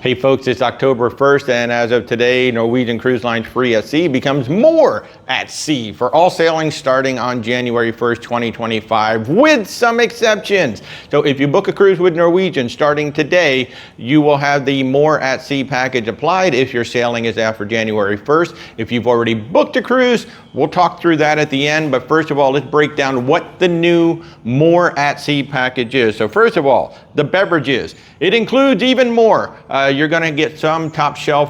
Hey folks, it's October 1st, and as of today, Norwegian Cruise Lines Free at Sea becomes more at sea for all sailings starting on January 1st, 2025, with some exceptions. So if you book a cruise with Norwegian starting today, you will have the more at sea package applied if your sailing is after January 1st. If you've already booked a cruise, we'll talk through that at the end, but first of all, let's break down what the new more at sea package is. So first of all, the beverages. It includes even more. You're going to get some top shelf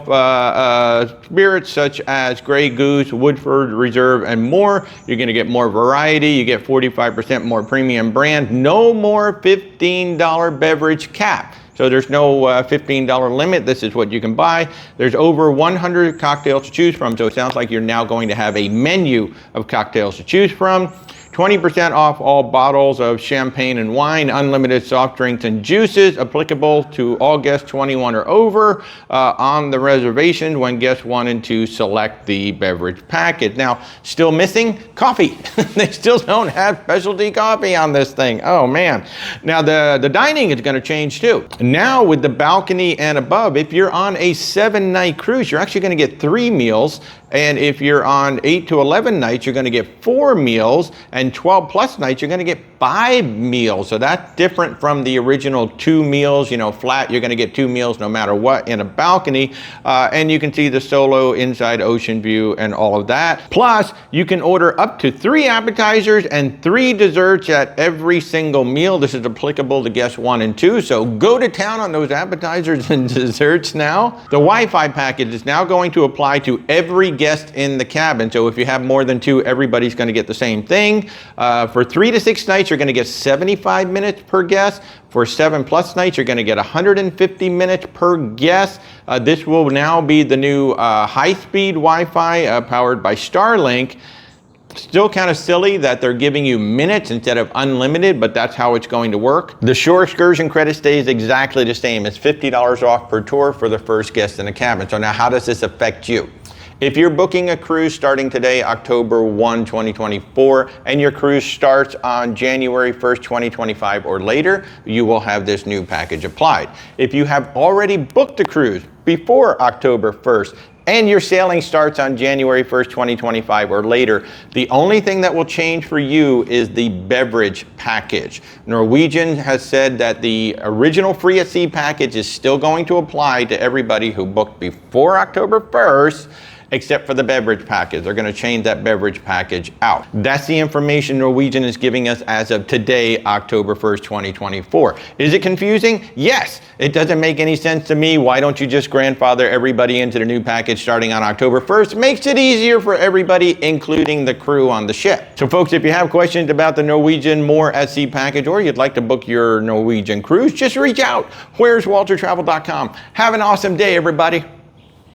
spirits such as Grey Goose, Woodford Reserve, and more. You're going to get more variety. You get 45% more premium brand. No more $15 beverage cap. So there's no $15 limit. This is what you can buy. There's over 100 cocktails to choose from. So it sounds like you're now going to have a menu of cocktails to choose from. 20% off all bottles of champagne and wine, unlimited soft drinks and juices, applicable to all guests 21 or over on the reservation when guests 1 and 2 select the beverage package. Now, still missing coffee. They still don't have specialty coffee on this thing. Oh man. Now the dining is going to change too. Now with the balcony and above, if you're on a 7-night cruise, you're actually going to get 3 meals. And if you're on 8 to 11 nights, you're going to get 4 meals, and 12 plus nights, you're going to get 5 meals. So that's different from the original 2 meals, flat. You're going to get 2 meals no matter what in a balcony. And you can see the solo inside ocean view and all of that. Plus, you can order up to 3 appetizers and 3 desserts at every single meal. This is applicable to guests 1 and 2. So go to town on those appetizers and desserts now. The Wi-Fi package is now going to apply to every guest in the cabin. So if you have more than 2, everybody's going to get the same thing. For 3 to 6 nights, you're going to get 75 minutes per guest. For 7 plus nights, you're going to get 150 minutes per guest. This will now be the new high-speed Wi-Fi powered by Starlink. Still kind of silly that they're giving you minutes instead of unlimited, but that's how it's going to work. The shore excursion credit stays exactly the same. It's $50 off per tour for the first guest in the cabin. So now how does this affect you? If you're booking a cruise starting today, October 1, 2024, and your cruise starts on January 1st, 2025 or later, you will have this new package applied. If you have already booked a cruise before October 1st, and your sailing starts on January 1st, 2025 or later, the only thing that will change for you is the beverage package. Norwegian has said that the original free at sea package is still going to apply to everybody who booked before October 1st, except for the beverage package. They're going to change that beverage package out. That's the information Norwegian is giving us as of today, October 1st, 2024. Is it confusing? Yes. It doesn't make any sense to me. Why don't you just grandfather everybody into the new package starting on October 1st? Makes it easier for everybody, including the crew on the ship. So folks, if you have questions about the Norwegian More at Sea package, or you'd like to book your Norwegian cruise, just reach out. Where's WalterTravel.com. Have an awesome day, everybody.